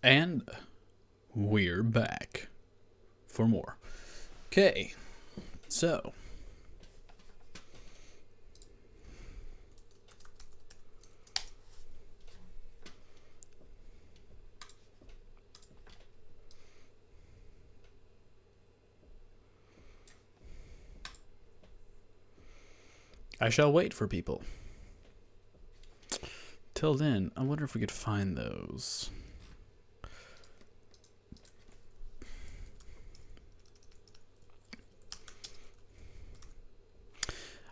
And we're back for more. Okay, so I shall wait for people. Till then, I wonder if we could find those.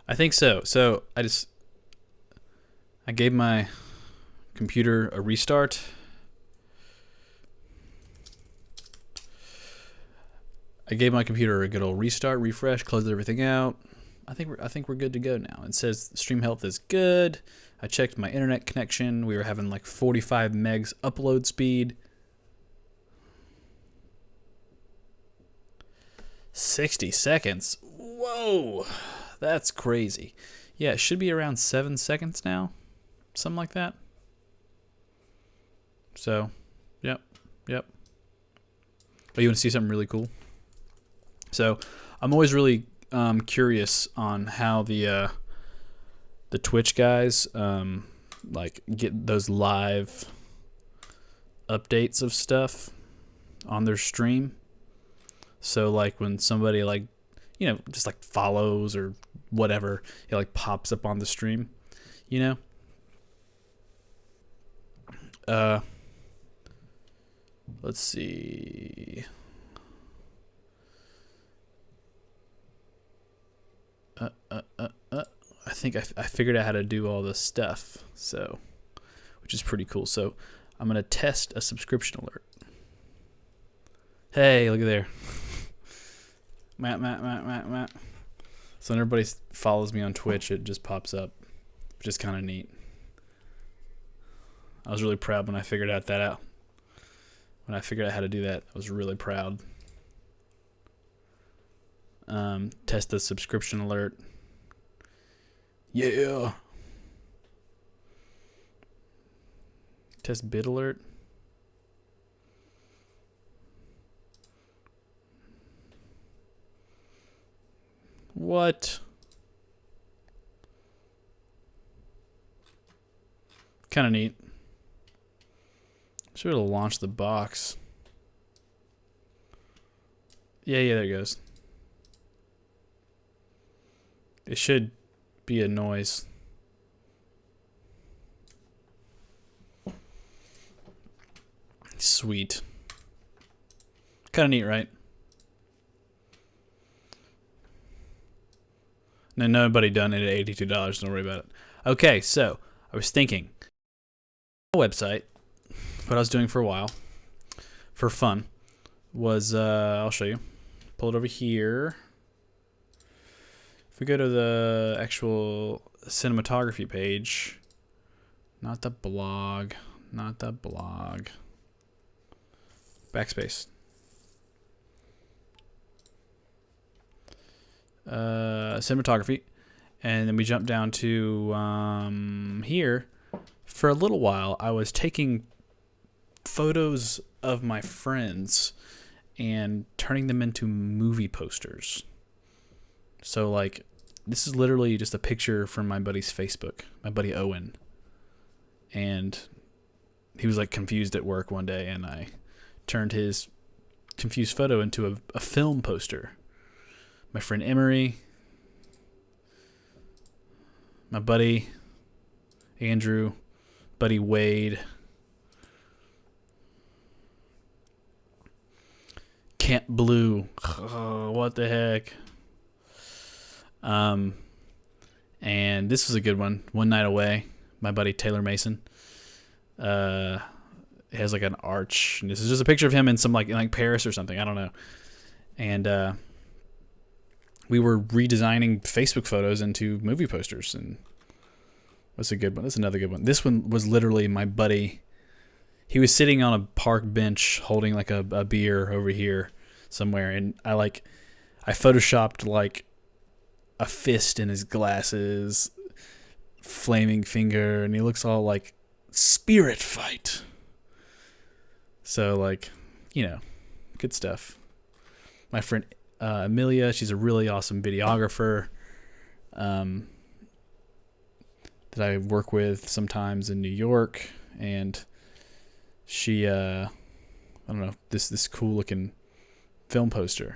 I think so. So I gave my computer a restart. I gave my computer a good old restart, refresh, closed everything out. I think we're good to go now. It says stream health is good. I checked my internet connection. We were having like 45 megs upload speed. 60 seconds. Whoa. That's crazy. Yeah, it should be around 7 seconds now. Something like that. So, yep. Oh, you want to see something really cool? So, I'm always really curious on how the Twitch guys like get those live updates of stuff on their stream. So like when somebody like, you know, just like follows or whatever, it like pops up on the stream, you know. Let's see. I think I figured out how to do all this stuff, so, which is pretty cool. So I'm gonna test a subscription alert. Hey, look at there. Matt. So when everybody follows me on Twitch, it just pops up, which is kind of neat. I was really proud when I figured out. When I figured out how to do that, I was really proud. Test the subscription alert. Yeah. Test bid alert. What? Kind of neat. Should have launched the box. Yeah, there it goes. It should be a noise. Sweet. Kind of neat, right? No, nobody done it at $82. Don't worry about it. Okay, so I was thinking, website, what I was doing for a while, for fun, was I'll show you. Pull it over here. If we go to the actual cinematography page, not the blog, backspace. Cinematography, and then we jump down to here. For a little while, I was taking photos of my friends and turning them into movie posters. So, like, this is literally just a picture from my buddy's Facebook, my buddy Owen. And he was, like, confused at work one day, and I turned his confused photo into a film poster. My friend Emery, my buddy Andrew, buddy Wade, Camp Blue. Oh, what the heck? And this was a good one. One Night Away, my buddy Taylor Mason. It has like an arch. And this is just a picture of him in some like Paris or something. I don't know. And we were redesigning Facebook photos into movie posters, and that's a good one. That's another good one. This one was literally my buddy. He was sitting on a park bench holding like a beer over here somewhere, and I photoshopped like a fist in his glasses, flaming finger, and he looks all like spirit fight. So like, good stuff. My friend Amelia, she's a really awesome videographer that I work with sometimes in New York, and she I don't know, this cool looking film poster.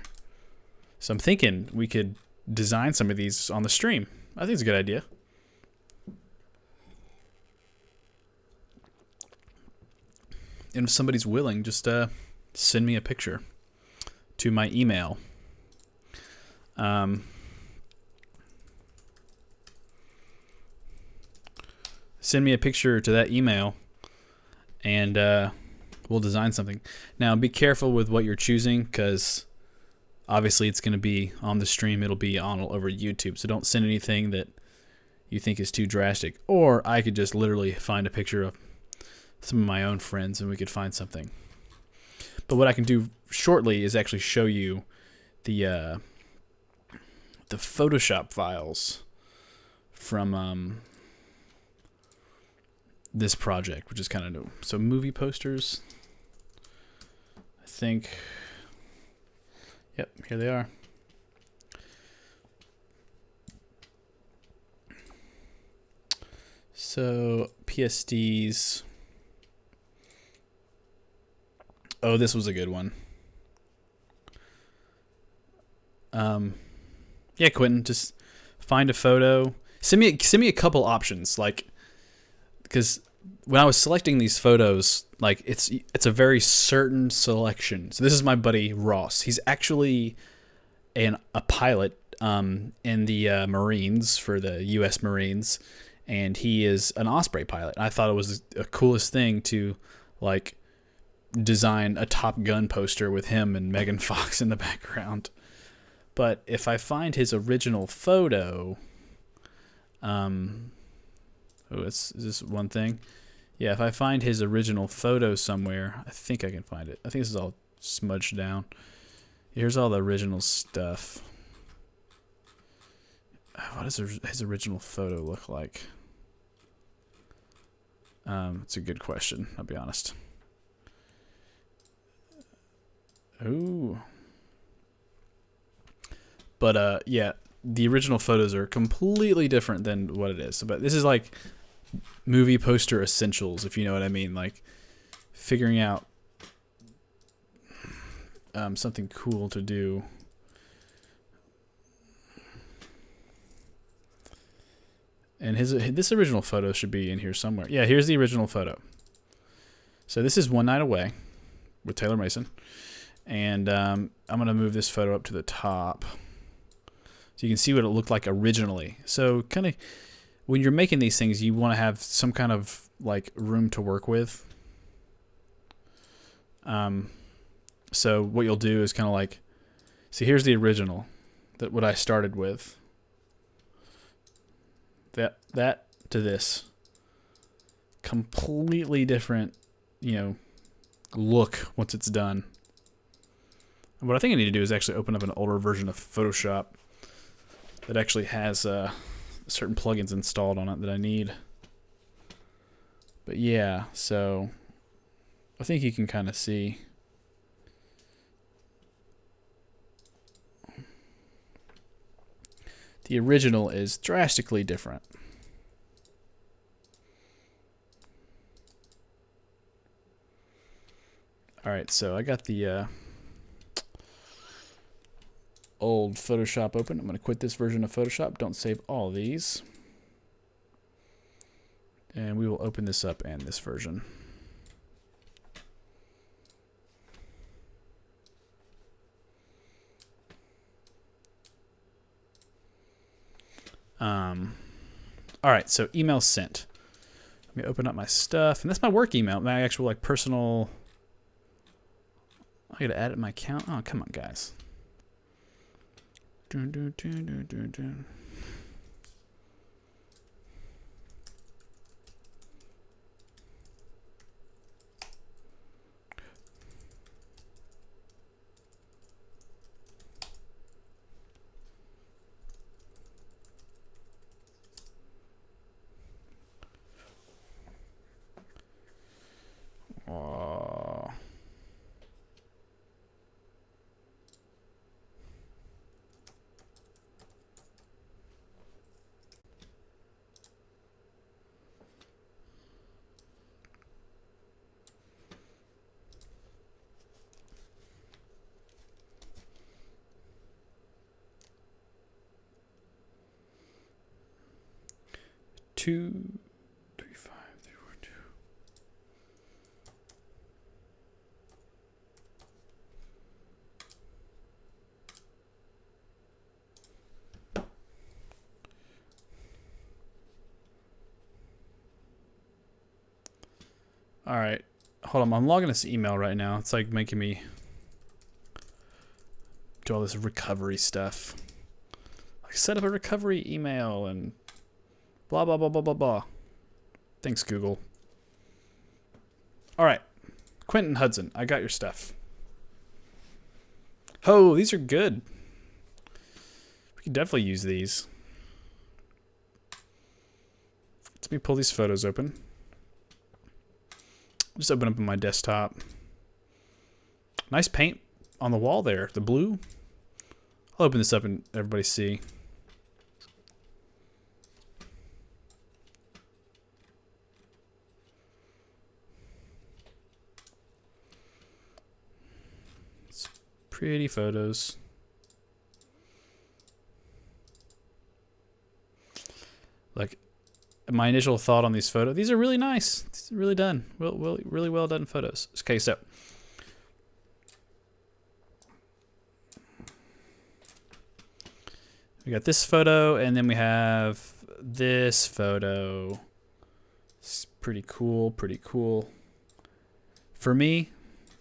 So I'm thinking we could design some of these on the stream. I think it's a good idea. And if somebody's willing, just send me a picture to my email. Send me a picture to that email, and we'll design something. Now, be careful with what you're choosing, because obviously it's going to be on the stream. It'll be on all over YouTube, so don't send anything that you think is too drastic. Or I could just literally find a picture of some of my own friends, and we could find something. But what I can do shortly is actually show you the Photoshop files from this project, which is kind of new. So movie posters, I think. Yep, here they are. So PSDs. Oh, this was a good one. Yeah, Quentin, just find a photo. Send me a couple options, like, because when I was selecting these photos, like it's a very certain selection. So this is my buddy Ross. He's actually a pilot in the Marines, for the U.S. Marines, and he is an Osprey pilot. I thought it was the coolest thing to like design a Top Gun poster with him and Megan Fox in the background. But if I find his original photo, is this one thing? Yeah, if I find his original photo somewhere, I think I can find it. I think this is all smudged down. Here's all the original stuff. What does his original photo look like? It's a good question, I'll be honest. Ooh. But yeah, the original photos are completely different than what it is. But this is like movie poster essentials, if you know what I mean. Like figuring out something cool to do. And this original photo should be in here somewhere. Yeah, here's the original photo. So this is One Night Away with Taylor Mason. And I'm going to move this photo up to the top so you can see what it looked like originally. So kind of when you're making these things, you want to have some kind of like room to work with. So what you'll do is kind of like, see, here's the original, that what I started with. That to this. Completely different, look once it's done. And what I think I need to do is actually open up an older version of Photoshop that actually has certain plugins installed on it that I need. But yeah, so I think you can kind of see. The original is drastically different. All right, so I got the old Photoshop open. I'm going to quit this version of Photoshop. Don't save all of these. And we will open this up and this version. All right, so email sent. Let me open up my stuff. And that's my work email, my actual like personal. I gotta add it to my account. Oh, come on, guys. Dun, dun, dun, dun, dun, dun. 35342. All right, hold on. I'm logging this email right now. It's like making me do all this recovery stuff. Like set up a recovery email and blah, blah, blah, blah, blah, blah. Thanks, Google. All right, Quentin Hudson, I got your stuff. Oh, these are good. We can definitely use these. Let me pull these photos open. Just open up on my desktop. Nice paint on the wall there, the blue. I'll open this up and everybody see. It's pretty photos. Like, my initial thought on these photos, these are really nice. It's really done. Really well done photos. Okay, so we got this photo, and then we have this photo. It's pretty cool, pretty cool. For me,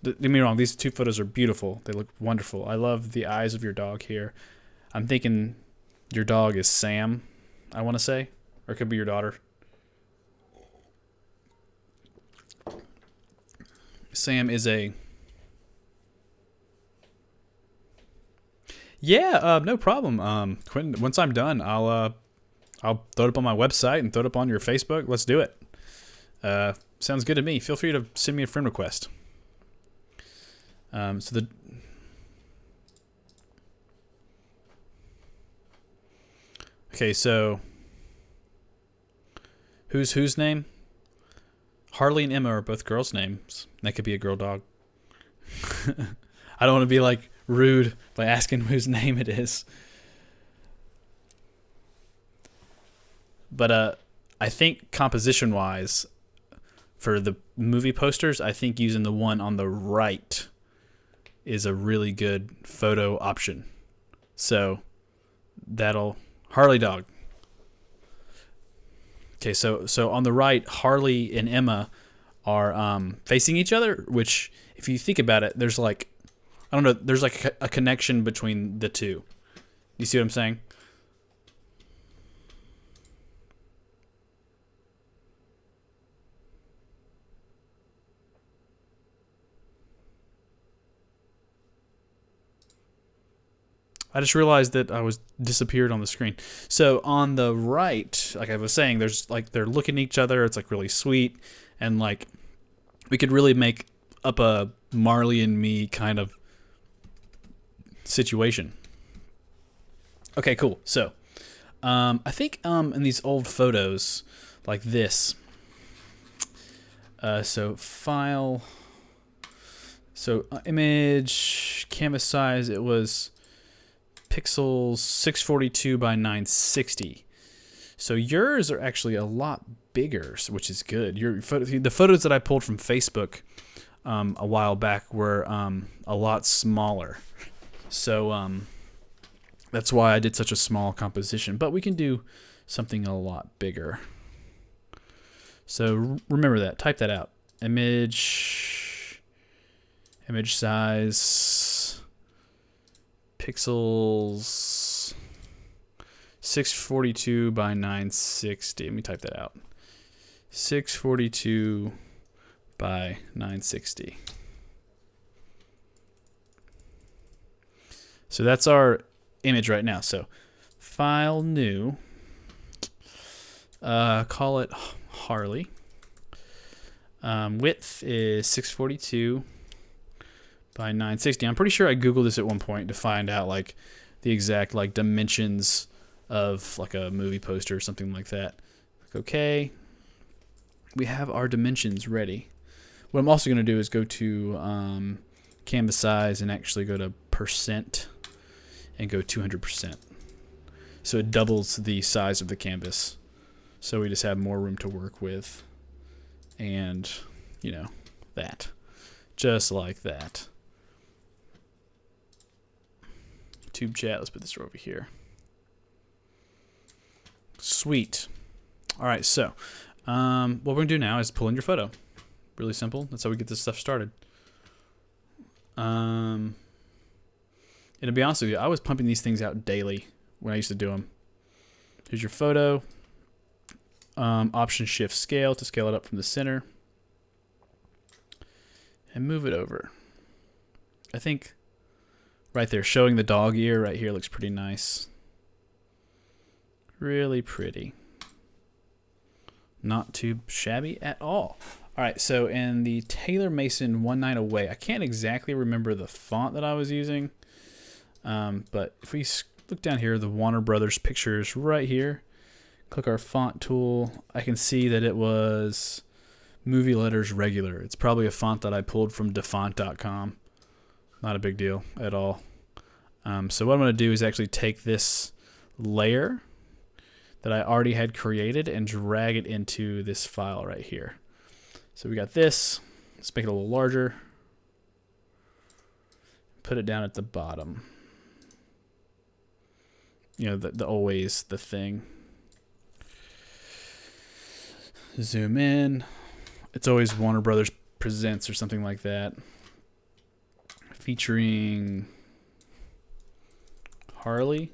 don't get me wrong, these two photos are beautiful. They look wonderful. I love the eyes of your dog here. I'm thinking your dog is Sam, I want to say. Or it could be your daughter. Sam is a... Yeah, no problem. Quentin, once I'm done, I'll throw it up on my website and throw it up on your Facebook. Let's do it. Sounds good to me. Feel free to send me a friend request. Okay, so whose name? Harley and Emma are both girls' names. That could be a girl dog. I don't want to be like rude by asking whose name it is. But I think composition-wise, for the movie posters, I think using the one on the right is a really good photo option. So that'll... Harley dog. Okay, so on the right, Harley and Emma are facing each other, which, if you think about it, there's like, I don't know, there's like a connection between the two. You see what I'm saying? I just realized that I was disappeared on the screen. So on the right, like I was saying, there's like they're looking at each other. It's like really sweet, and like we could really make up a Marley and me kind of situation. Okay, cool. So I think in these old photos like this, so file, so image, canvas size, it was pixels 642 by 960. So yours are actually a lot bigger, which is good. The photos that I pulled from Facebook a while back were a lot smaller. So that's why I did such a small composition. But we can do something a lot bigger. So remember that. Type that out. Image size, pixels 642 by 960. Let me type that out. 642 by 960. So that's our image right now. So file new, call it Harley. Width is 642 by 960. I'm pretty sure I Googled this at one point to find out like the exact like dimensions of like a movie poster or something like that. Okay, we have our dimensions ready. What I'm also going to do is go to canvas size and actually go to percent and go 200%. So it doubles the size of the canvas. So we just have more room to work with. And, you know, that. Just like that. Tube chat, let's put this over here. Sweet. All right, so what we're going to do now is pull in your photo. Really simple. That's how we get this stuff started. And to be honest with you, I was pumping these things out daily when I used to do them. Here's your photo. Option Shift Scale to scale it up from the center. And move it over. I think right there, showing the dog ear right here looks pretty nice. Really pretty. Not too shabby at all. All right, so in the Taylor Mason One Night Away, I can't exactly remember the font that I was using, but if we look down here, the Warner Brothers pictures right here, click our font tool, I can see that it was Movie Letters Regular. It's probably a font that I pulled from defont.com. Not a big deal at all. So what I'm going to do is actually take this layer that I already had created and drag it into this file right here. So we got this. Let's make it a little larger. Put it down at the bottom. You know, the always the thing. Zoom in. It's always Warner Brothers Presents or something like that. Featuring Harley,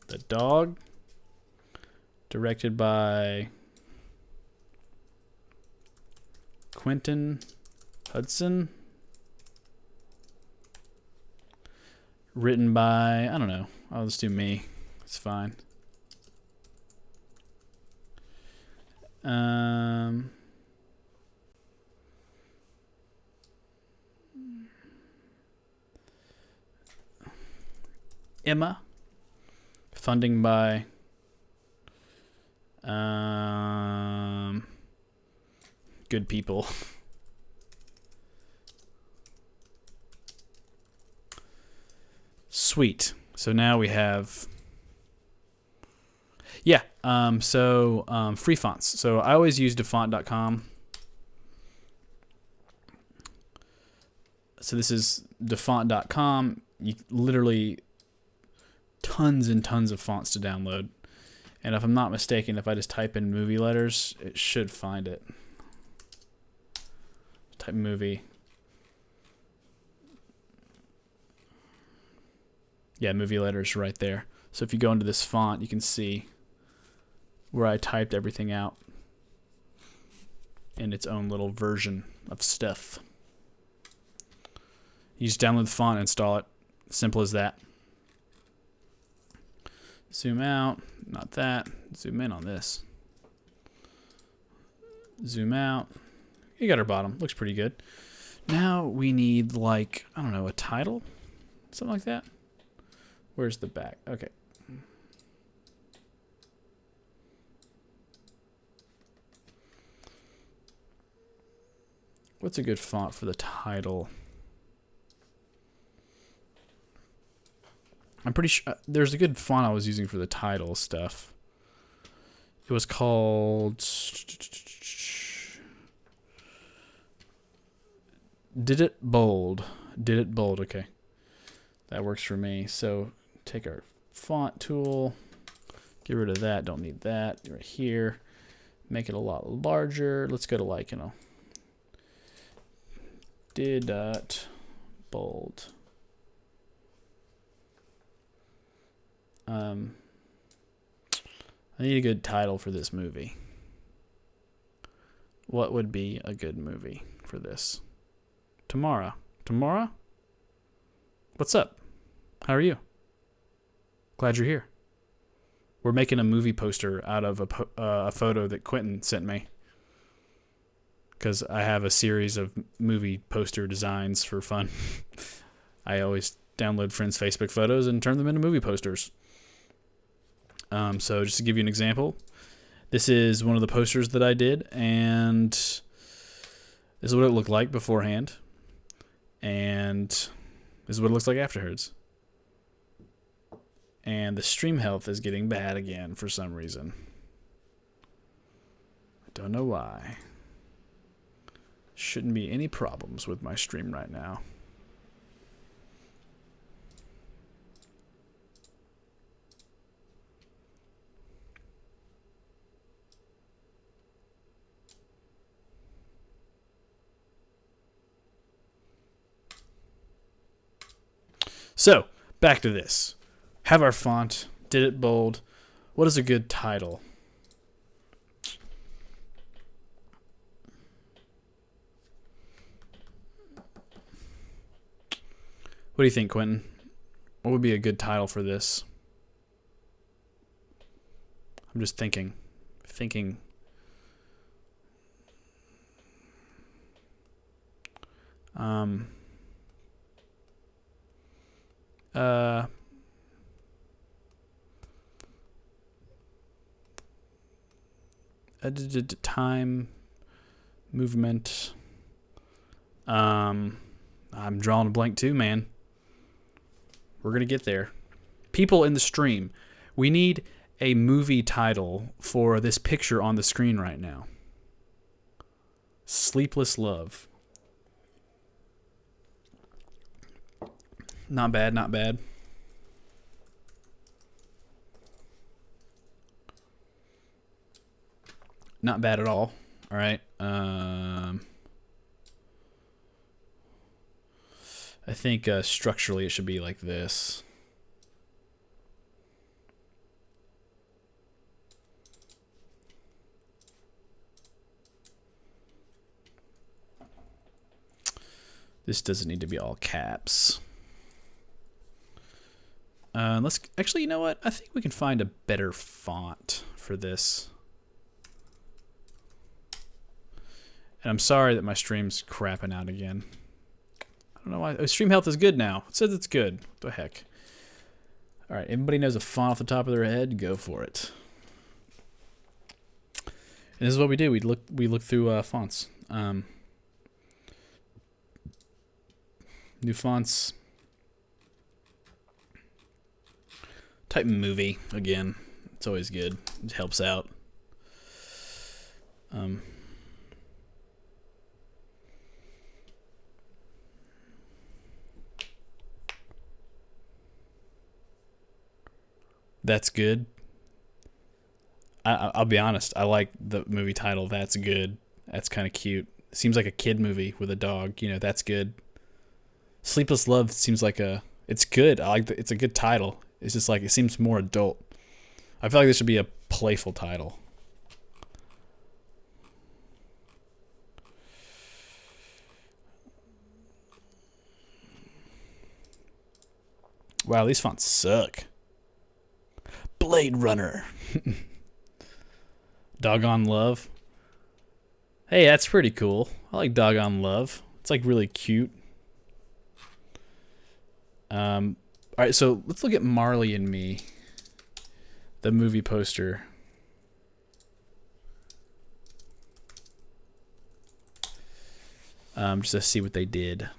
the dog. Directed by Quentin Hudson. Written by, I don't know. I'll just do me. It's fine. Emma. Funding by good people. Sweet. So now we have free fonts. So I always use defont.com. So this is defont.com. You literally tons and tons of fonts to download. And if I'm not mistaken, if I just type in movie letters, it should find it. Type movie. Yeah, movie letters right there. So if you go into this font, you can see where I typed everything out in its own little version of stuff. You just download the font and install it. Simple as that. Zoom out, not that. Zoom in on this. Zoom out. You got our bottom. Looks pretty good. Now we need, like, I don't know, a title? Something like that. Where's the back? Okay. What's a good font for the title? I'm pretty sure there's a good font I was using for the title stuff. It was called Did It Bold. Did It Bold, okay. That works for me. So take our font tool, get rid of that, don't need that. Right here. Make it a lot larger. Let's go to, like, you know, bold. I need a good title for this movie. What would be a good movie for this? Tomorrow. Tomorrow? What's up? How are you? Glad you're here. We're making a movie poster out of a photo that Quentin sent me. Because I have a series of movie poster designs for fun. I always download friends' Facebook photos and turn them into movie posters. So just to give you an example, this is one of the posters that I did, and this is what it looked like beforehand, and this is what it looks like afterwards. And the stream health is getting bad again for some reason. Don't know why. Shouldn't be any problems with my stream right now. So, back to this. Have our font. Did it bold. What is a good title? What do you think, Quentin? What would be a good title for this? I'm just thinking. Time, movement. I'm drawing a blank too, man. We're going to get there. People in the stream, we need a movie title for this picture on the screen right now. Sleepless Love. Not bad, not bad. Not bad at all. All right. I think structurally it should be like this. This doesn't need to be all caps. Let's actually, you know what? I think we can find a better font for this. And I'm sorry that my stream's crapping out again. I don't know why. Oh, stream health is good now. It says it's good. What the heck? All right, everybody knows a font off the top of their head. Go for it. And this is what we do. We look through fonts. New fonts. Type movie again. It's always good. It helps out. That's good. I'll be honest. I like the movie title. That's good. That's kind of cute. Seems like a kid movie with a dog. You know, that's good. Sleepless Love seems like it's good. I like it's a good title. It's just like it seems more adult. I feel like this should be a playful title. Wow, these fonts suck. Blade Runner. Doggone Love. Hey, that's pretty cool. I like Doggone Love. It's like really cute. All right, so let's look at Marley and Me, the movie poster. Just to see what they did.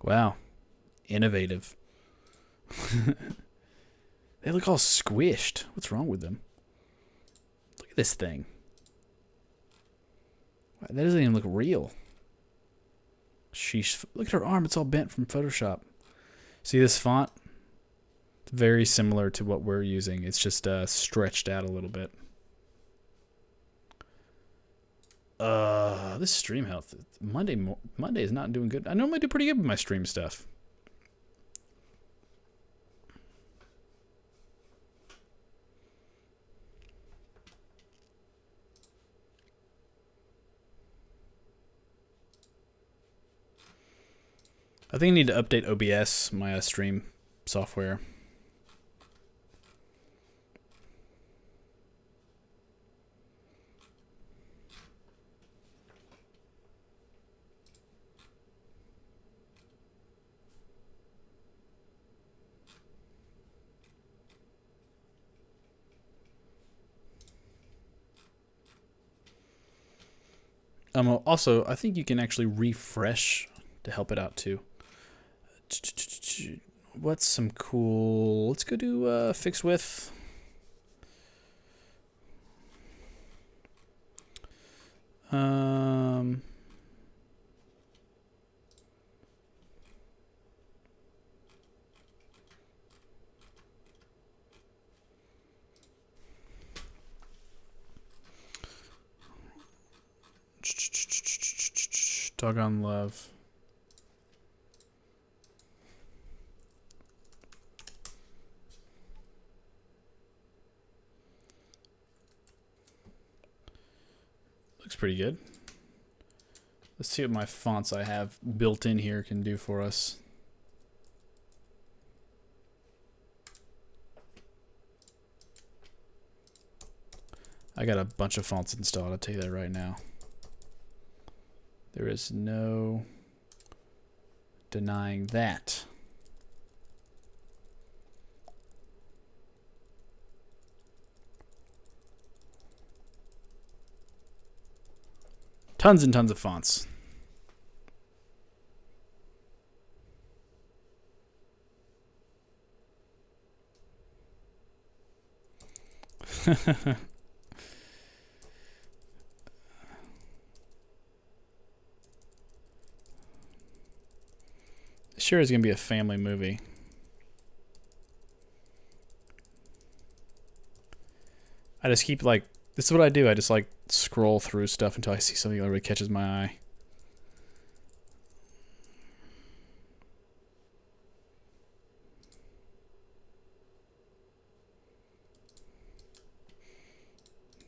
Wow, innovative. They look all squished. What's wrong with them? Look at this thing. That doesn't even look real. Sheesh. Look at her arm. It's all bent from Photoshop. See this font? It's very similar to what we're using. It's just stretched out a little bit. This stream health. Monday is not doing good. I normally do pretty good with my stream stuff. I think I need to update OBS, my stream software. Also, I think you can actually refresh to help it out too. What's some cool? Let's go do fixed width. Um, Doggone love. Looks pretty good. Let's see what my fonts I have built in here can do for us. I got a bunch of fonts installed, I'll tell you that right now. There is no denying that. Tons and tons of fonts. Sure is going to be a family movie. I just keep like, this is what I do. I just like scroll through stuff until I see something that really catches my eye.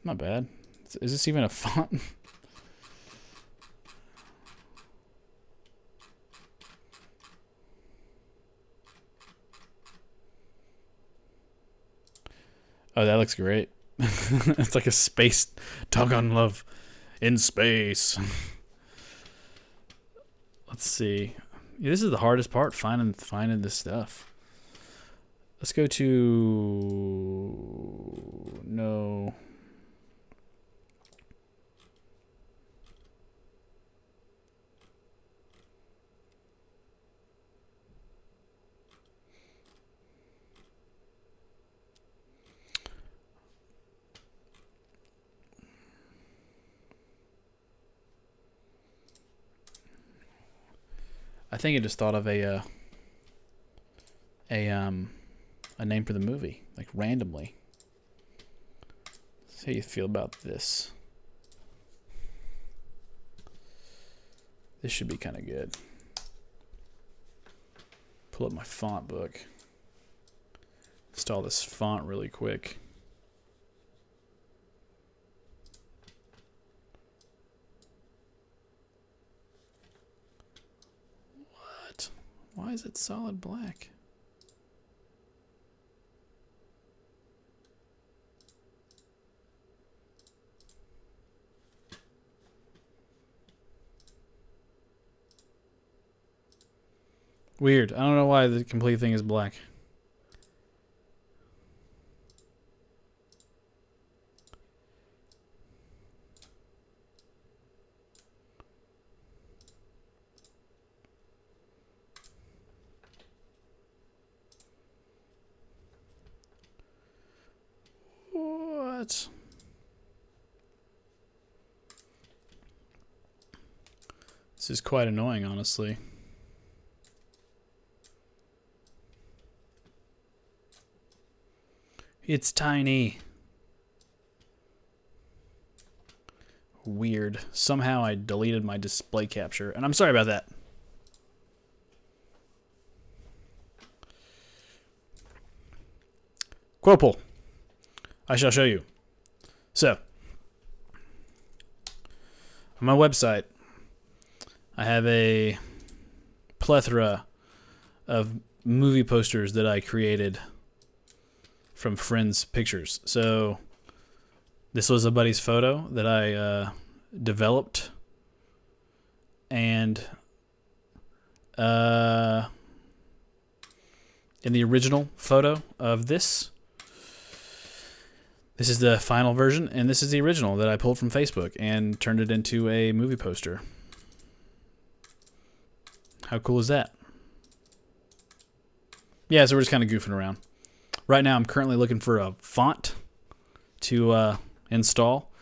Not bad. Is this even a font? Oh, that looks great. It's like a space doggone love in space. Let's see. Yeah, this is the hardest part, finding this stuff. Let's go to no. I think I just thought of a name for the movie, like randomly. Let's see how you feel about this. This should be kind of good. Pull up my font book. Install this font really quick. Why is it solid black? Weird. I don't know why the complete thing is black. What? This is quite annoying, honestly. It's tiny. Weird. Somehow I deleted my display capture, and I'm sorry about that. Quople. I shall show you. So, on my website, I have a plethora of movie posters that I created from friends' pictures. So, this was a buddy's photo that I developed, and in the original photo of this is the final version, and this is the original that I pulled from Facebook and turned it into a movie poster. How cool is that? Yeah, so we're just kind of goofing around. Right now I'm currently looking for a font to install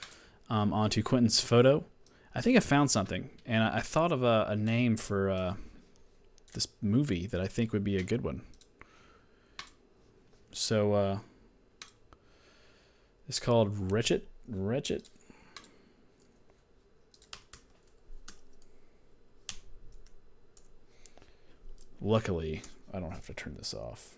onto Quentin's photo, I think I found something, and I thought of a name for this movie that I think would be a good one. So it's called Wretched. Luckily, I don't have to turn this off.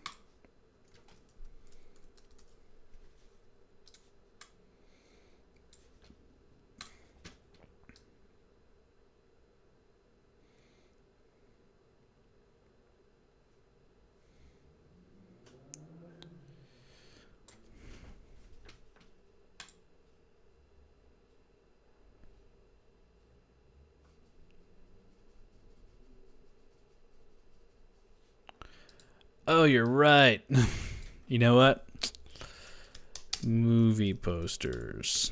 Oh, you're right. You know what? Movie posters.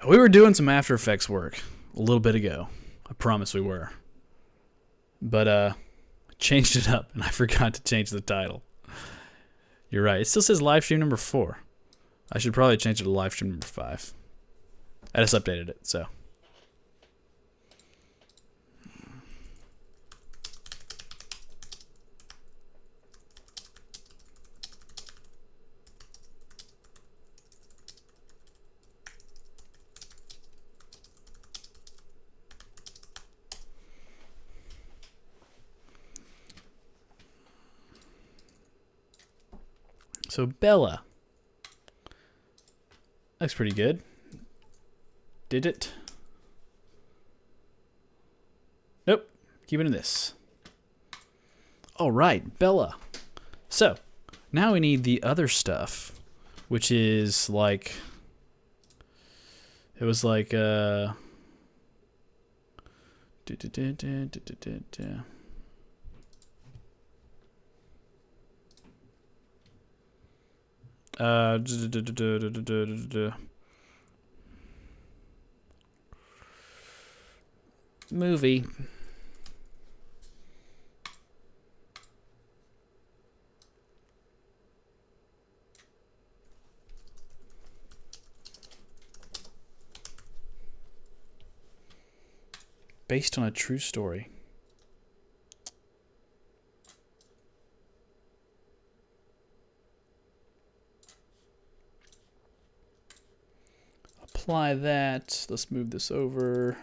We were doing some After Effects work a little bit ago. I promise we were. But changed it up, and I forgot to change the title. You're right. It still says live stream number 4. I should probably change it to live stream number 5. I just updated it, so. So Bella. Looks pretty good. Did it? Nope. Keep it in this. All right, Bella. So now we need the other stuff, which is like, it was like movie. Based on a true story. Apply that. Let's move this over.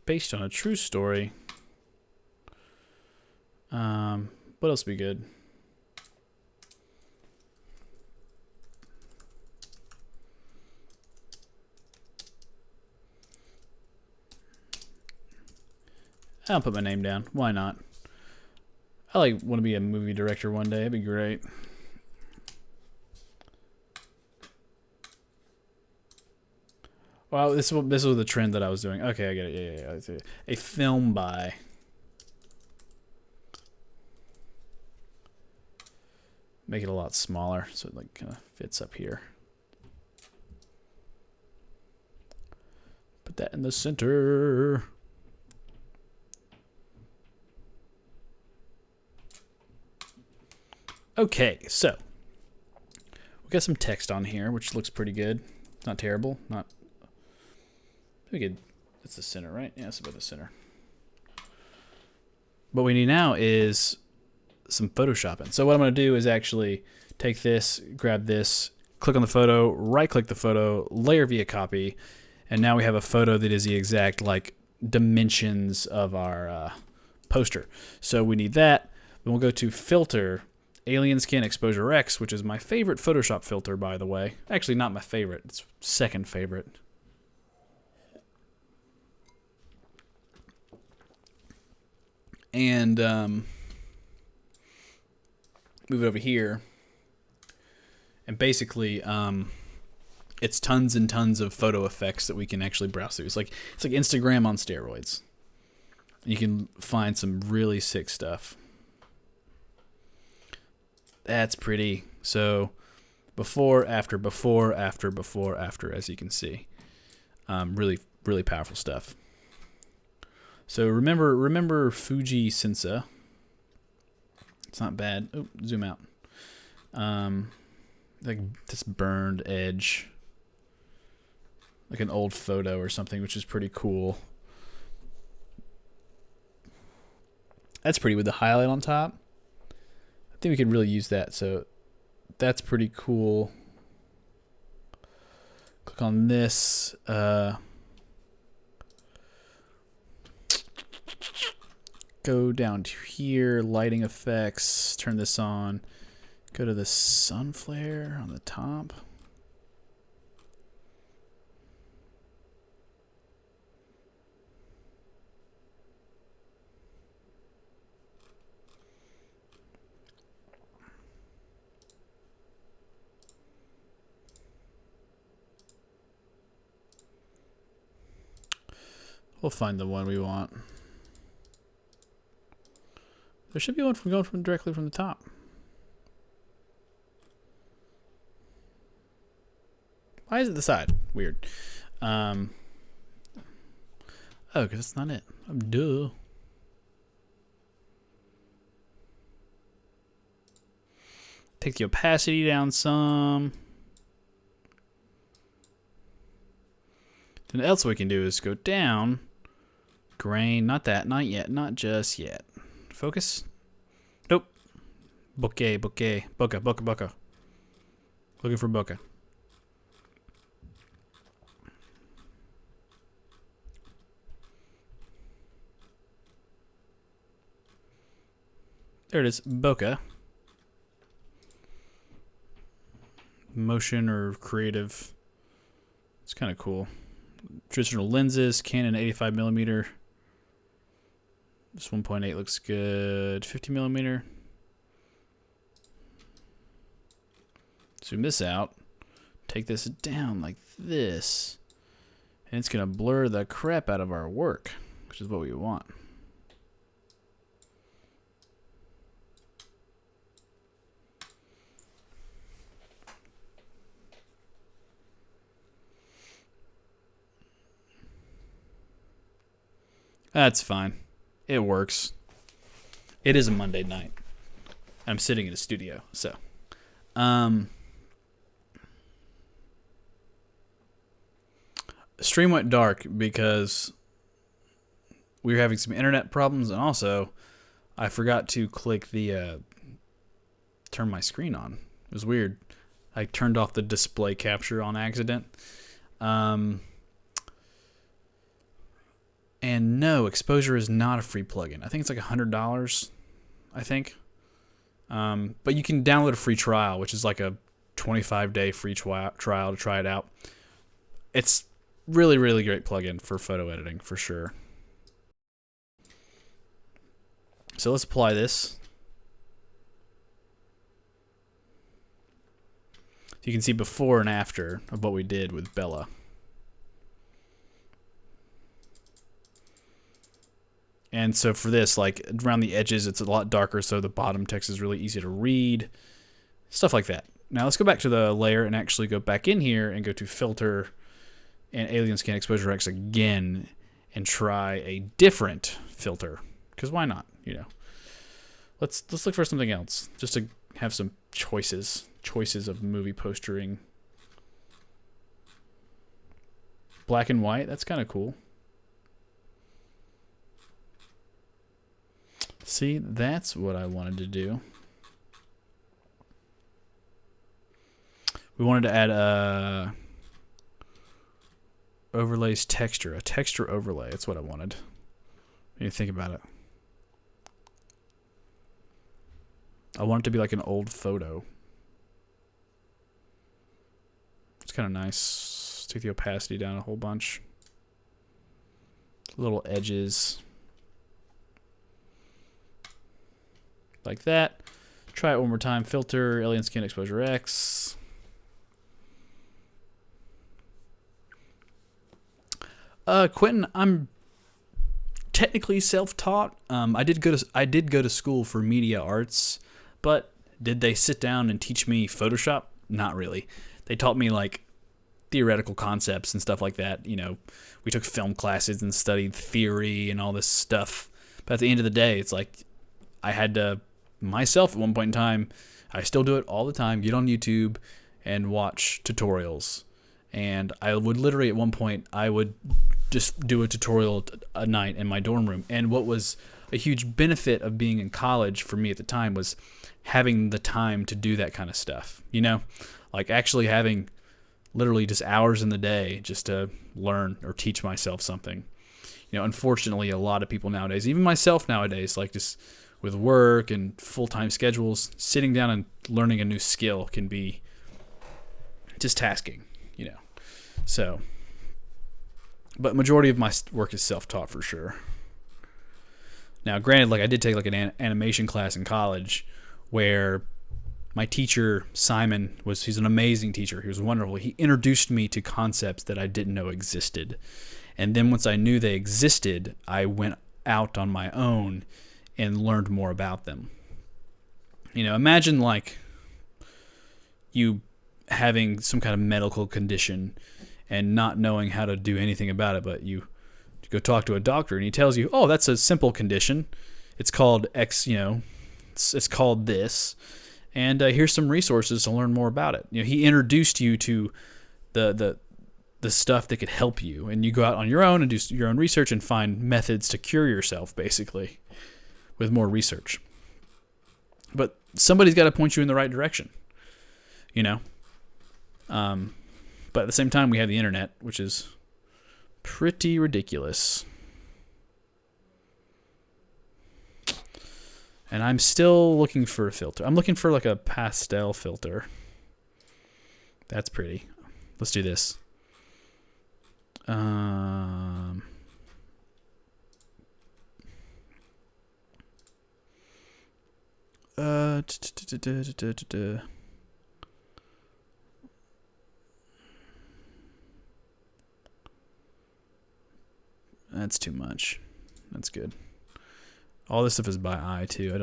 Based on a true story. What else would be good? I'll put my name down. Why not? I want to be a movie director one day. It'd be great. Well, this was the trend that I was doing. Okay, I get it. Yeah. A film by. Make it a lot smaller so it like kind of fits up here. Put that in the center. Okay, so we got some text on here, which looks pretty good. Not terrible. Not. We could. That's the center, right? Yeah, it's about the center. What we need now is some photoshopping. So what I'm going to do is actually take this, grab this, click on the photo, right-click the photo, layer via copy, and now we have a photo that is the exact like dimensions of our poster. So we need that. Then we'll go to Filter. Alien Skin Exposure X, which is my favorite Photoshop filter, by the way. Actually, not my favorite. It's second favorite. And move it over here. And basically, it's tons and tons of photo effects that we can actually browse through. It's like Instagram on steroids. You can find some really sick stuff. That's pretty. So before, after, before, after, before, after, as you can see. Really, really powerful stuff. So remember Fuji Sensa. It's not bad. Oh, zoom out. Like this burned edge. Like an old photo or something, which is pretty cool. That's pretty with the highlight on top. I think we could really use that. So that's pretty cool. Click on this. Go down to here, lighting effects, turn this on. Go to the sun flare on the top. We'll find the one we want. There should be one from going directly from the top. Why is it the side? Weird. Oh, because that's not it. Duh. Take the opacity down some. Then else we can do is go down. Grain, not that, not yet, not just yet. Focus. Nope. Bokeh, bokeh, bokeh, bokeh, bokeh. Looking for bokeh. There it is, bokeh. Motion or creative. It's kind of cool. Traditional lenses, Canon 85mm. This 1.8 looks good. 50mm. Zoom this out. Take this down like this. And it's going to blur the crap out of our work, which is what we want. That's fine. It works. It is a Monday night. I'm sitting in a studio, so. Stream went dark because we were having some internet problems, and also I forgot to click the turn my screen on. It was weird. I turned off the display capture on accident. And no, Exposure is not a free plugin. I think it's like $100, I think. But you can download a free trial, which is like a 25-day free trial to try it out. It's really, really great plugin for photo editing, for sure. So let's apply this. You can see before and after of what we did with Bella. And so for this, like around the edges, it's a lot darker, so the bottom text is really easy to read. Stuff like that. Now let's go back to the layer and actually go back in here and go to Filter and Alien Scan Exposure X again and try a different filter. Because why not? You know. Let's look for something else, just to have some choices of movie postering. Black and white, that's kind of cool. See, that's what I wanted to do. We wanted to add overlays texture, a texture overlay. That's what I wanted. What do you think about it? I want it to be like an old photo. It's kind of nice. Take the opacity down a whole bunch. Little edges. Like that. Try it one more time. Filter, Alien Skin Exposure X. Quentin, I'm technically self-taught. I did go to school for media arts, but Did they sit down and teach me Photoshop? Not really. They taught me like theoretical concepts and stuff like that. We took film classes and studied theory and all this stuff. But at the end of the day, it's like I had to myself at one point in time, I still do it all the time, get on YouTube and watch tutorials. And I would literally at one point, I would just do a tutorial a night in my dorm room. And what was a huge benefit of being in college for me at the time was having the time to do that kind of stuff. Like actually having literally just hours in the day just to learn or teach myself something. Unfortunately, a lot of people nowadays, even myself nowadays, like just with work and full-time schedules, sitting down and learning a new skill can be just tasking, So, but majority of my work is self-taught for sure. Now, granted, like I did take like an animation class in college where my teacher, Simon, he's an amazing teacher. He was wonderful. He introduced me to concepts that I didn't know existed. And then once I knew they existed, I went out on my own and learned more about them. Imagine like you having some kind of medical condition and not knowing how to do anything about it, but you go talk to a doctor and he tells you, oh, that's a simple condition. It's called X, it's called this. And here's some resources to learn more about it. He introduced you to the stuff that could help you, and you go out on your own and do your own research and find methods to cure yourself, basically, with more research. But somebody's got to point you in the right direction, But at the same time, we have the internet, which is pretty ridiculous. And I'm still looking for a filter. I'm looking for like a pastel filter. That's pretty. Let's do this. That's too much. That's good. All this stuff is by eye too. I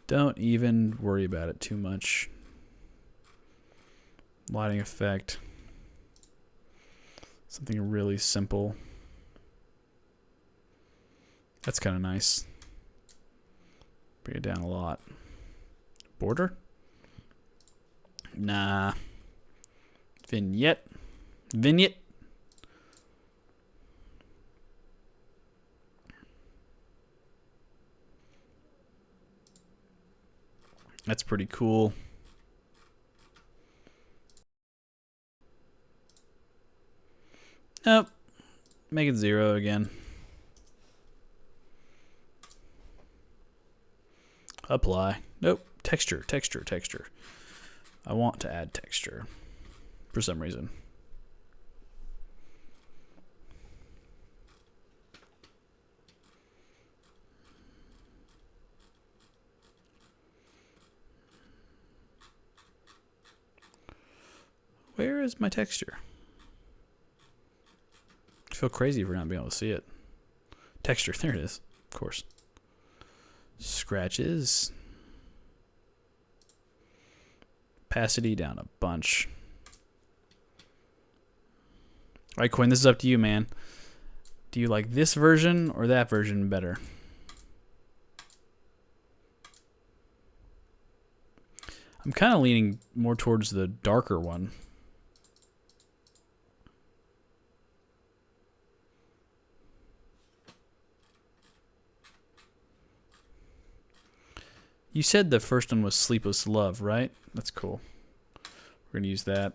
don't even worry about it too much. Lighting effect. Something really simple. That's kind of nice. Bring it down a lot. Border? Nah. Vignette. That's pretty cool. Nope. Make it 0 again. Apply. Nope. Texture. I want to add texture for some reason. Where is my texture? I feel crazy for not being able to see it. Texture, there it is, of course. Scratches. Opacity down a bunch. All right, Quinn, this is up to you, man. Do you like this version or that version better? I'm kind of leaning more towards the darker one. You said the first one was Sleepless Love, right? That's cool. We're going to use that.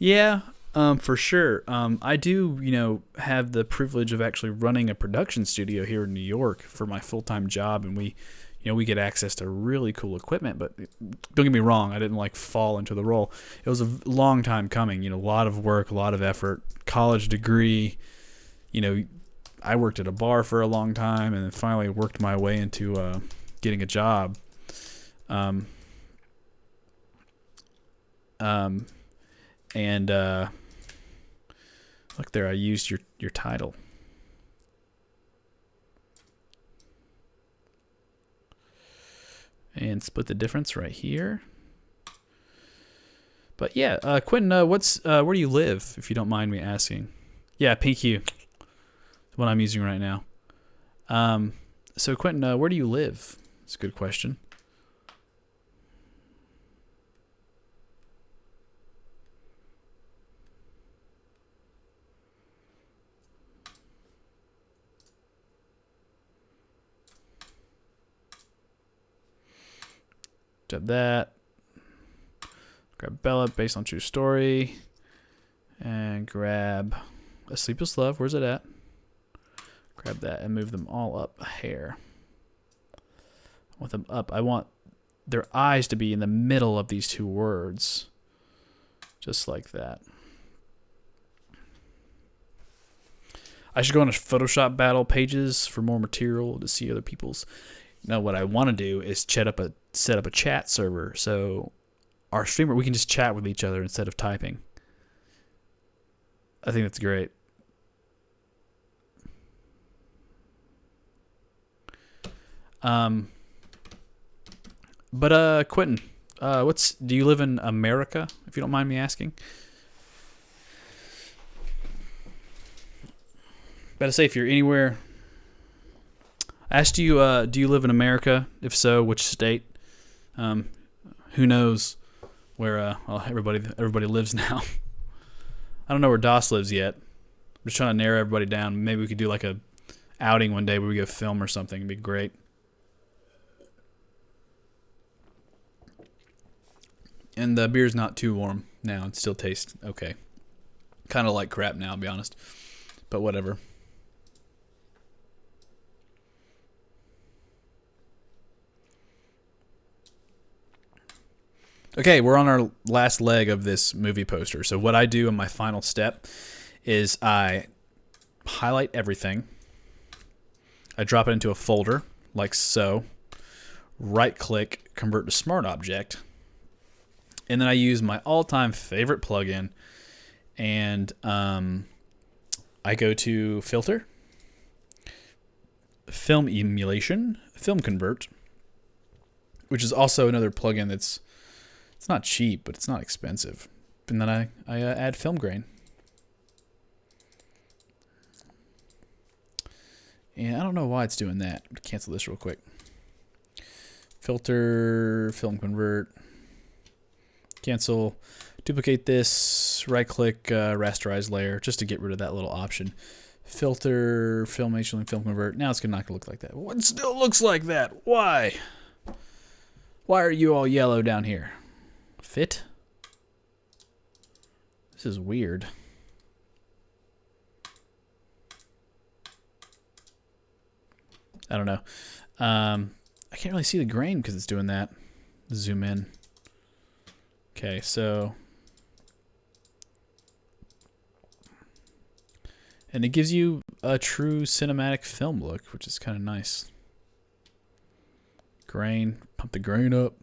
Yeah, for sure. I do, have the privilege of actually running a production studio here in New York for my full-time job, and we, we get access to really cool equipment. But don't get me wrong, I didn't like fall into the role. It was a long time coming. A lot of work, a lot of effort, college degree. I worked at a bar for a long time, and then finally worked my way into getting a job. And look there, I used your title. And split the difference right here. But yeah, Quentin, where do you live, if you don't mind me asking? Yeah, PQ. What I'm using right now. So Quentin, where do you live? It's a good question. Grab that. Grab Bella based on true story. And grab A Sleepless Love. Where's it at? Grab that and move them all up a hair. I want them up. I want their eyes to be in the middle of these two words. Just like that. I should go on a Photoshop battle pages for more material to see other people's. Now, what I want to do is set up a chat server, so our streamer, we can just chat with each other instead of typing. I think that's great. But Quentin, do you live in America, if you don't mind me asking? Better say if you're anywhere. I asked you, do you live in America? If so, which state? Who knows where everybody lives now. I don't know where Doss lives yet. I'm just trying to narrow everybody down. Maybe we could do like a outing one day where we go film or something. It'd be great. And the beer's not too warm now. It still tastes okay. Kind of like crap now, I'll be honest. But whatever. Okay, we're on our last leg of this movie poster. So what I do in my final step is I highlight everything. I drop it into a folder, like so. Right-click, convert to Smart Object. And then I use my all-time favorite plugin. And I go to Filter, Film Emulation, Film Convert, which is also another plugin that's it's not cheap, but it's not expensive. And then I add film grain. And I don't know why it's doing that. Cancel this real quick. Filter, film convert. Cancel. Duplicate this. Right click, rasterize layer, just to get rid of that little option. Filter, filmation, and film convert. Now it's not going to look like that. Well, it still looks like that. Why? Why are you all yellow down here? Fit? This is weird. I don't know. I can't really see the grain because it's doing that. Zoom in. Okay, so. And it gives you a true cinematic film look, which is kind of nice. Grain. Pump the grain up.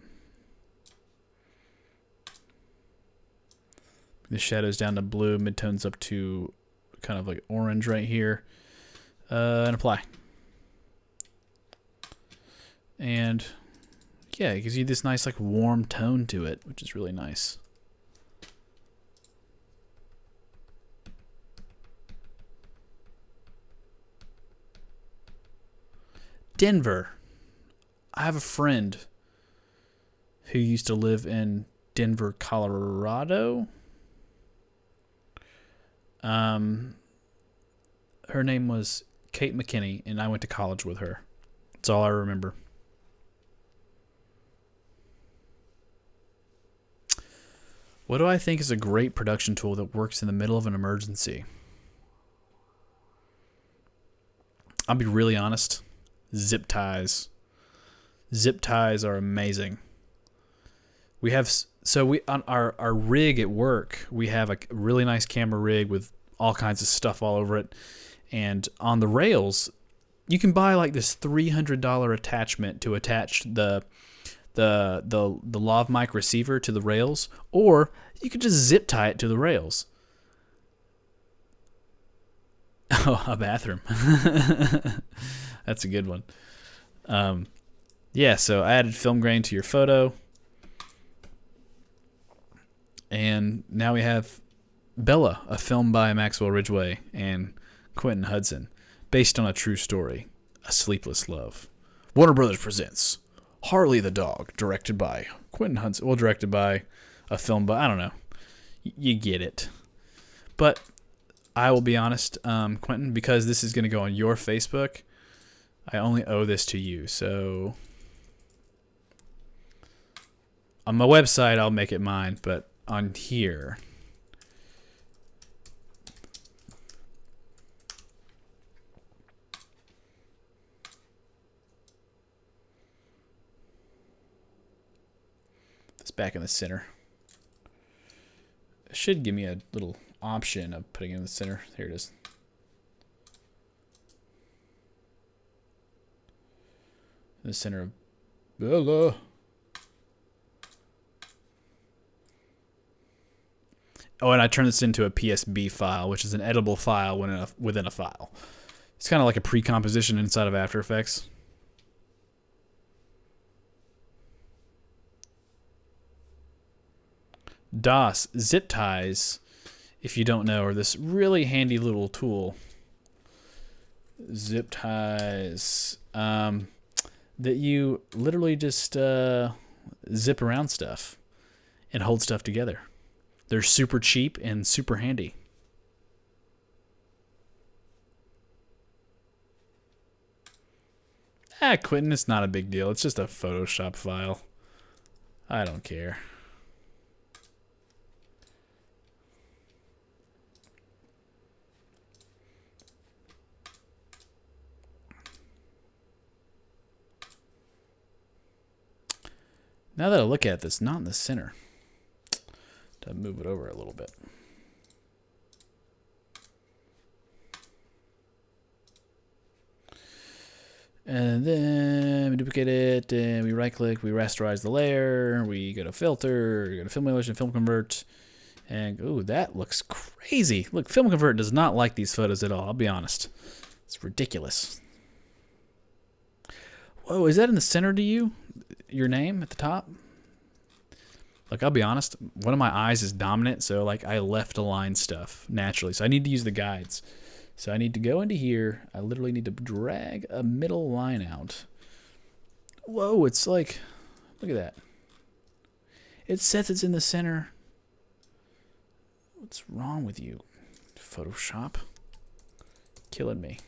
The shadows down to blue, midtones up to kind of like orange right here. And apply. And yeah, it gives you this nice like warm tone to it, which is really nice. Denver. I have a friend who used to live in Denver, Colorado. Her name was Kate McKinney, and I went to college with her. That's all I remember. What do I think is a great production tool that works in the middle of an emergency? I'll be really honest. Zip ties. Zip ties are amazing. We have we on our rig at work, we have a really nice camera rig with all kinds of stuff all over it, and on the rails, you can buy like this $300 attachment to attach the lav mic receiver to the rails, or you could just zip tie it to the rails. Oh, a bathroom. That's a good one. Yeah, so I added film grain to your photo. And now we have Bella, a film by Maxwell Ridgeway and Quentin Hudson, based on a true story, A Sleepless Love. Warner Brothers presents Harley the Dog, directed by Quentin Hudson. Well, directed by a film by, I don't know. You get it. But I will be honest, Quentin, because this is going to go on your Facebook, I only owe this to you. So on my website, I'll make it mine, but on here, it's back in the center. It should give me a little option of putting it in the center. Here it is. In the center of Bella. Oh, and I turned this into a PSB file, which is an editable file within a file. It's kind of like a pre-composition inside of After Effects. DOS zip ties, if you don't know, are this really handy little tool. Zip ties that you literally just zip around stuff and hold stuff together. They're super cheap and super handy. Quentin, it's not a big deal. It's just a Photoshop file. I don't care. Now that I look at this, not in the center. To move it over a little bit. And then we duplicate it, and we right click, we rasterize the layer, we go to filter, we go to film emulation, film convert, and ooh, that looks crazy. Look, film convert does not like these photos at all, I'll be honest. It's ridiculous. Whoa, is that in the center to you? Your name at the top? Like, I'll be honest, one of my eyes is dominant, so like I left align stuff naturally. So I need to use the guides. So I need to go into here. I literally need to drag a middle line out. Whoa, it's like, look at that. It says it's in the center. What's wrong with you, Photoshop? Killing me.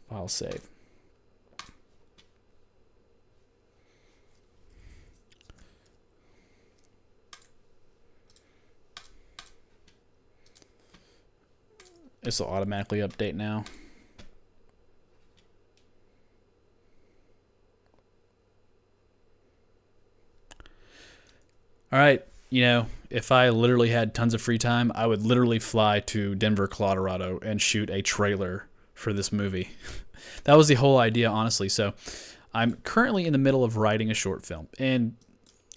File save. This will automatically update now. All right, you know, if I literally had tons of free time, I would literally fly to Denver, Colorado and shoot a trailer for this movie. That was the whole idea, honestly. So I'm currently in the middle of writing a short film, and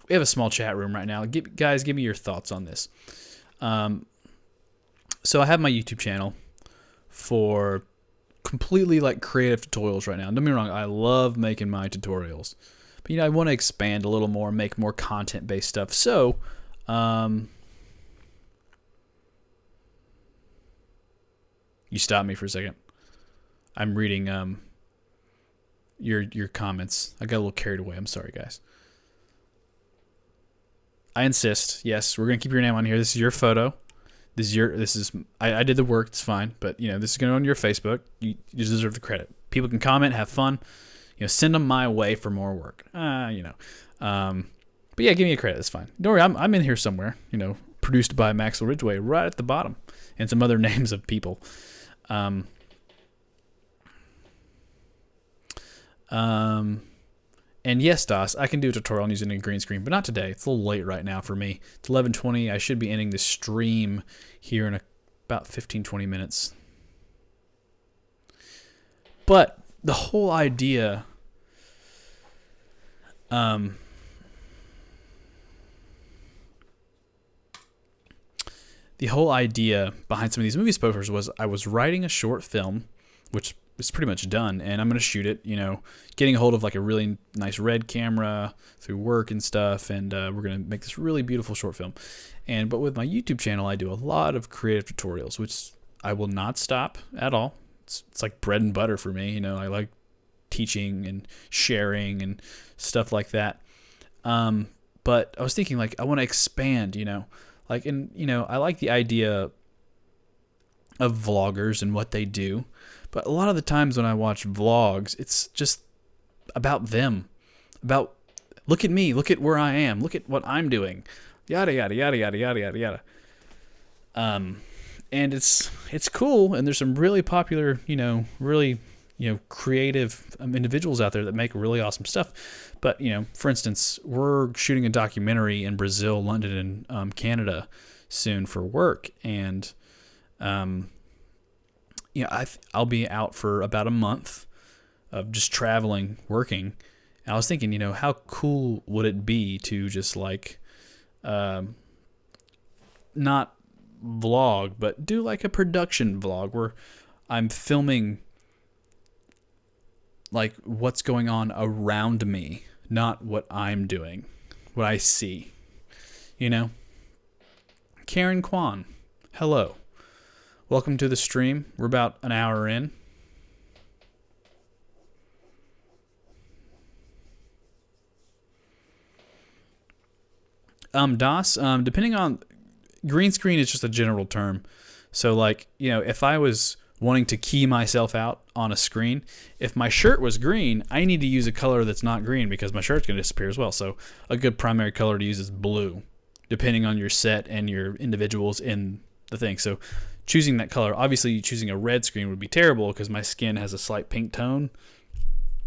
we have a small chat room right now. Guys, give me your thoughts on this. So I have my YouTube channel for completely like creative tutorials right now. Don't get me wrong, I love making my tutorials. But you know, I want to expand a little more, make more content-based stuff. So, you stopped me for a second. I'm reading your comments. I got a little carried away. I'm sorry, guys. I insist. Yes, we're gonna keep your name on here. This is your photo. I did the work. It's fine. But you know, this is going on your Facebook. You deserve the credit. People can comment, have fun. You know, send them my way for more work. You know. But yeah, give me a credit. It's fine. Don't worry. I'm in here somewhere. You know, produced by Maxwell Ridgeway, right at the bottom, and some other names of people. And yes, DOS, I can do a tutorial on using a green screen, but not today. It's a little late right now for me. It's 11:20. I should be ending the stream here in about 15-20 minutes. But the whole idea, the whole idea behind some of these movie posters was I was writing a short film, which is pretty much done, and I'm going to shoot it, getting a hold of like a really nice red camera through work and stuff, and we're going to make this really beautiful short film. But with my YouTube channel, I do a lot of creative tutorials, which I will not stop at all. It's like bread and butter for me. I like teaching and sharing and stuff like that. But I was thinking, like, I want to expand, I like the idea of vloggers and what they do. But a lot of the times when I watch vlogs, it's just about them. About, look at me, look at where I am, look at what I'm doing. Yada, yada, yada, yada, yada, yada, yada. And it's cool, and there's some really popular, really, creative individuals out there that make really awesome stuff. But, for instance, we're shooting a documentary in Brazil, London, and Canada soon for work. And, I'll be out for about a month of just traveling, working. And I was thinking, how cool would it be to just like, not vlog, but do like a production vlog where I'm filming like what's going on around me, not what I'm doing, what I see. Karen Kwan, hello. Welcome to the stream. We're about an hour in. DOS, depending on, green screen is just a general term. So like, if I was wanting to key myself out on a screen, if my shirt was green, I need to use a color that's not green because my shirt's going to disappear as well. So a good primary color to use is blue, depending on your set and your individuals in the thing. So choosing that color, obviously choosing a red screen would be terrible because my skin has a slight pink tone.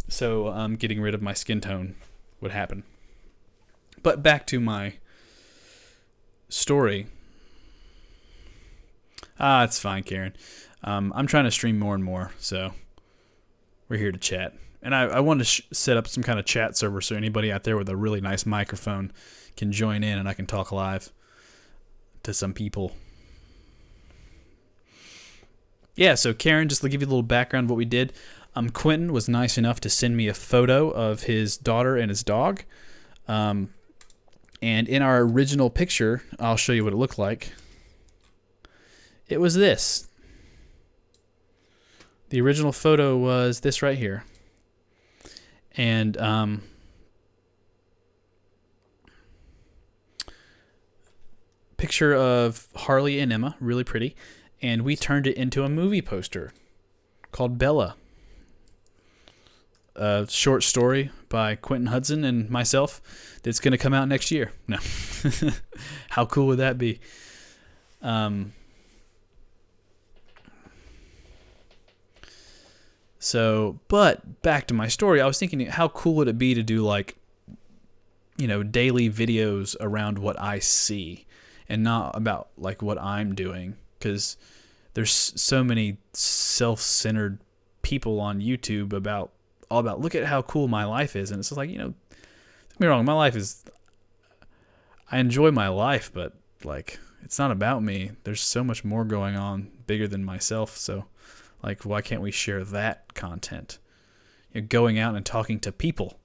So getting rid of my skin tone would happen. But back to my story. It's fine, Karen. I'm trying to stream more and more, so we're here to chat. And I want to set up some kind of chat server so anybody out there with a really nice microphone can join in and I can talk live to some people. Yeah, so Karen, just to give you a little background of what we did, Quentin was nice enough to send me a photo of his daughter and his dog. And in our original picture, I'll show you what it looked like. It was this. The original photo was this right here. And picture of Harley and Emma, really pretty. And we turned it into a movie poster called Bella. A short story by Quentin Hudson and myself that's going to come out next year. No. How cool would that be? But back to my story, I was thinking, how cool would it be to do like, daily videos around what I see and not about like what I'm doing, because there's so many self-centered people on YouTube all about look at how cool my life is, and it's just like, don't get me wrong, my life is, I enjoy my life, but like it's not about me. There's so much more going on bigger than myself. So like, why can't we share that content? Going out and talking to people.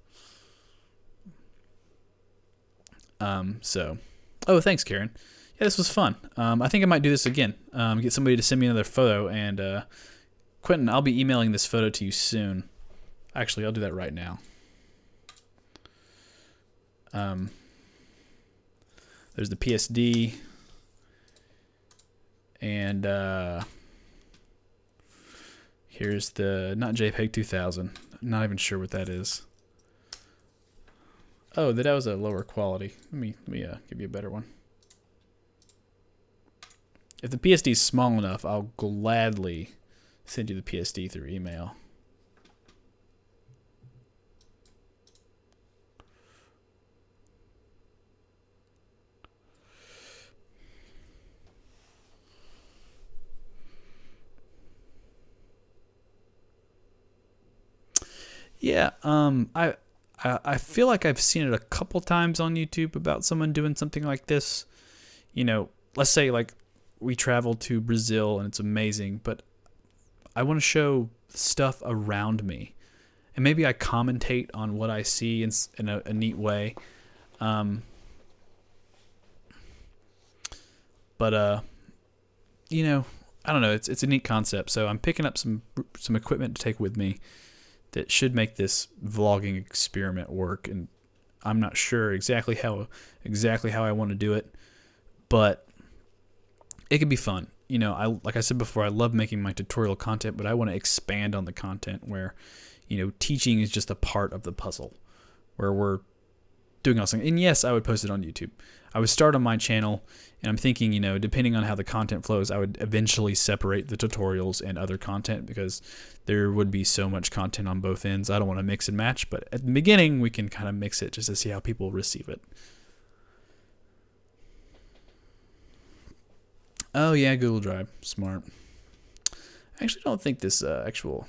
Oh, thanks, Karen. Yeah, this was fun. I think I might do this again. Get somebody to send me another photo. And Quentin, I'll be emailing this photo to you soon. Actually, I'll do that right now. There's the PSD. And here's the, not JPEG 2000. I'm not even sure what that is. Oh, that was a lower quality. Let me give you a better one. If the PSD is small enough, I'll gladly send you the PSD through email. Yeah, I feel like I've seen it a couple times on YouTube about someone doing something like this. Let's say like we travel to Brazil and it's amazing, but I want to show stuff around me, and maybe I commentate on what I see in a neat way. Um, but I don't know. It's a neat concept. So I'm picking up some equipment to take with me that should make this vlogging experiment work, and I'm not sure exactly how I want to do it, but it could be fun. Like I said before, I love making my tutorial content, but I want to expand on the content where, teaching is just a part of the puzzle, where we're doing awesome. And yes, I would post it on YouTube. I would start on my channel, and I'm thinking, depending on how the content flows, I would eventually separate the tutorials and other content, because there would be so much content on both ends. I don't want to mix and match, but at the beginning, we can kind of mix it just to see how people receive it. Oh yeah, Google Drive. Smart. I actually don't think this actual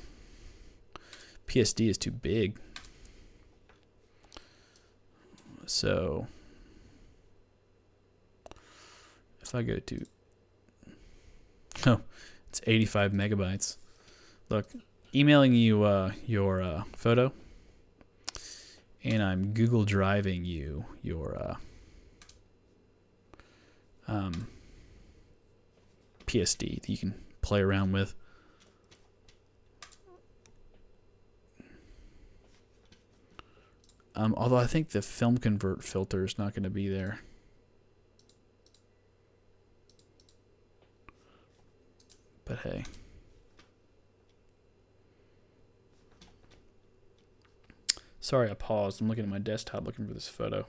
PSD is too big. So if I go to, it's 85 megabytes. Look, emailing you your photo, and I'm Google Driving you your PSD that you can play around with. Although I think the film convert filter is not going to be there. But hey. Sorry I paused. I'm looking at my desktop looking for this photo.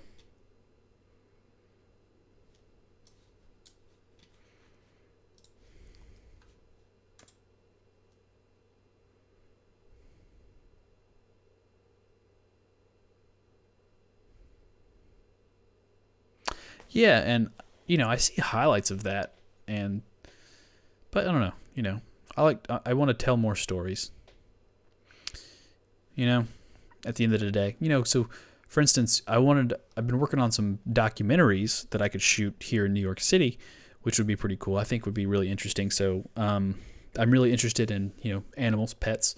Yeah, and I see highlights of that, but I don't know. I want to tell more stories. At the end of the day, so for instance, I've been working on some documentaries that I could shoot here in New York City, which would be pretty cool. I think would be really interesting. So I'm really interested in animals, pets,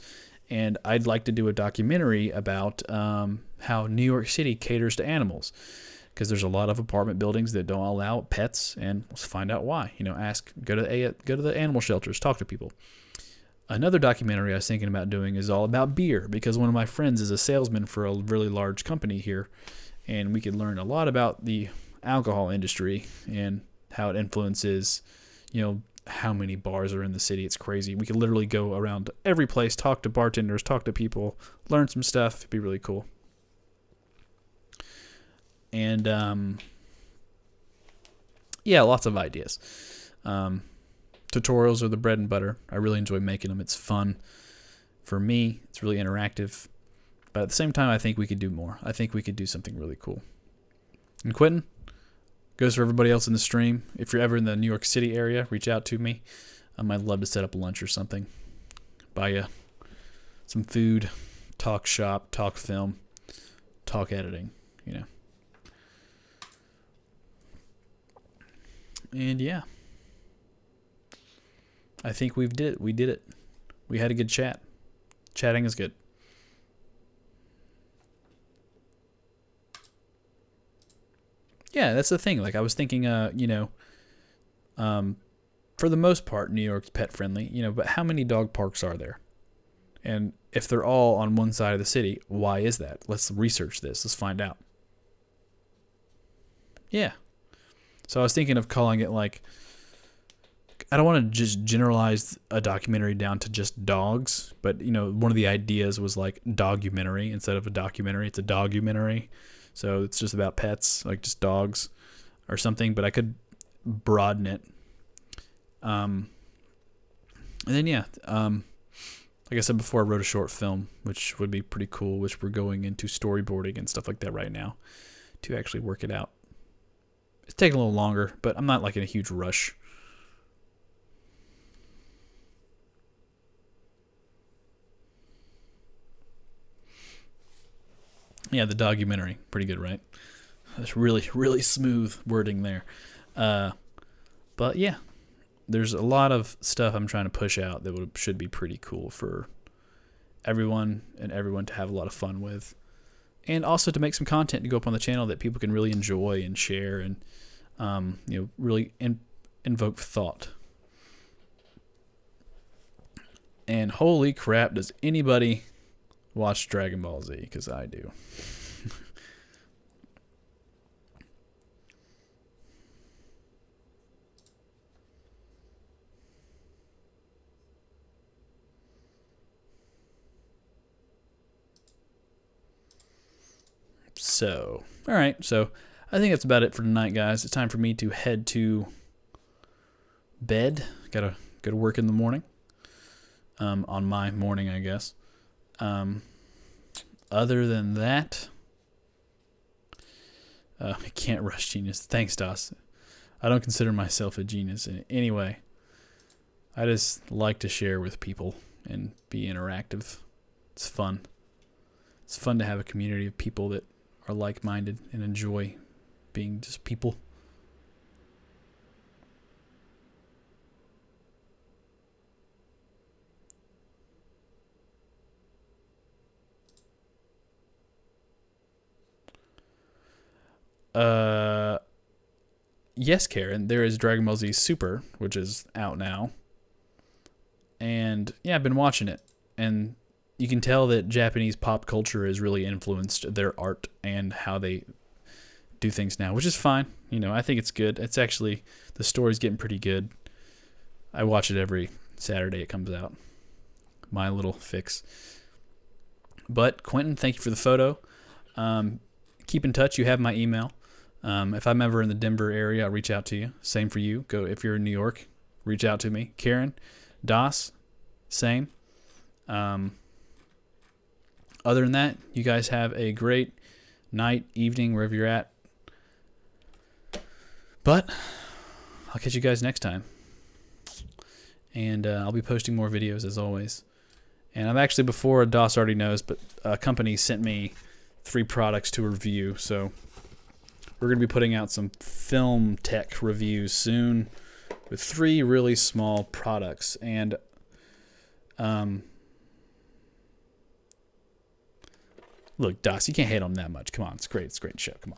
and I'd like to do a documentary about how New York City caters to animals, because there's a lot of apartment buildings that don't allow pets, and let's find out why. Go to the animal shelters, talk to people. Another documentary I was thinking about doing is all about beer, because one of my friends is a salesman for a really large company here, and we could learn a lot about the alcohol industry and how it influences, how many bars are in the city. It's crazy. We could literally go around every place, talk to bartenders, talk to people, learn some stuff. It'd be really cool. And yeah, lots of ideas. Tutorials are the bread and butter. I really enjoy making them. It's fun for me. It's really interactive. But at the same time, I think we could do more. I think we could do something really cool. And Quentin, goes for everybody else in the stream. If you're ever in the New York City area, reach out to me. I'd love to set up a lunch or something. Buy you some food, talk shop, talk film, talk editing, And yeah, I think we did it. We had a good chat. Chatting is good. Yeah, that's the thing. Like I was thinking, for the most part, New York's pet friendly, but how many dog parks are there? And if they're all on one side of the city, why is that? Let's research this. Let's find out. Yeah. So I was thinking of calling it like, I don't want to just generalize a documentary down to just dogs, but one of the ideas was like dogumentary instead of a documentary. It's a dogumentary. So it's just about pets, like just dogs or something, but I could broaden it. And then like I said before, I wrote a short film, which would be pretty cool, which we're going into storyboarding and stuff like that right now to actually work it out. It's taking a little longer, but I'm not like in a huge rush. Yeah, the documentary. Pretty good, right? That's really, really smooth wording there. But yeah, there's a lot of stuff I'm trying to push out that should be pretty cool for everyone to have a lot of fun with. And also to make some content to go up on the channel that people can really enjoy and share and, really invoke thought. And holy crap, does anybody watch Dragon Ball Z? Because I do. So, all right. So, I think that's about it for tonight, guys. It's time for me to head to bed. Gotta go to work in the morning. On my morning, I guess. Other than that, I can't rush genius. Thanks, Doss. I don't consider myself a genius in any way. I just like to share with people and be interactive. It's fun. It's fun to have a community of people that are like-minded and enjoy being just people. Yes, Karen, there is Dragon Ball Z Super, which is out now. And yeah, I've been watching it. And you can tell that Japanese pop culture has really influenced their art and how they do things now, which is fine. I think it's good. It's actually, the story's getting pretty good. I watch it every Saturday it comes out. My little fix. But Quentin, thank you for the photo. Keep in touch. You have my email. If I'm ever in the Denver area, I'll reach out to you. Same for you. If you're in New York, reach out to me. Karen, Das, same. Other than that, you guys have a great night, evening, wherever you're at. But I'll catch you guys next time. And I'll be posting more videos as always. And I'm actually, before Das already knows, but a company sent me 3 products to review. So we're going to be putting out some film tech reviews soon with 3 really small products. And look, Das, you can't hate on them that much. Come on, it's great. It's a great show. Come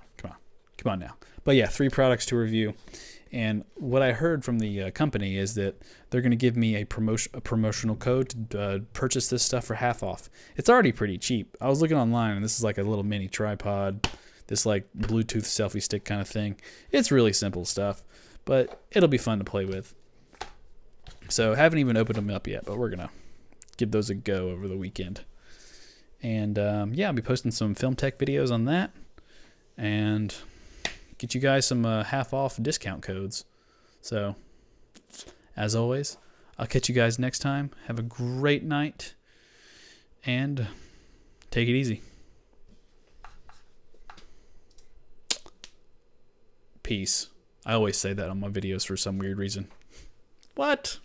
on now. But yeah, 3 products to review. And what I heard from the company is that they're going to give me a promotional code to purchase this stuff for half off. It's already pretty cheap. I was looking online, and this is like a little mini tripod, this like Bluetooth selfie stick kind of thing. It's really simple stuff, but it'll be fun to play with. So haven't even opened them up yet, but we're going to give those a go over the weekend. And yeah, I'll be posting some film tech videos on that. And get you guys some half off discount codes. So, as always, I'll catch you guys next time. Have a great night, and take it easy. Peace. I always say that on my videos for some weird reason. What?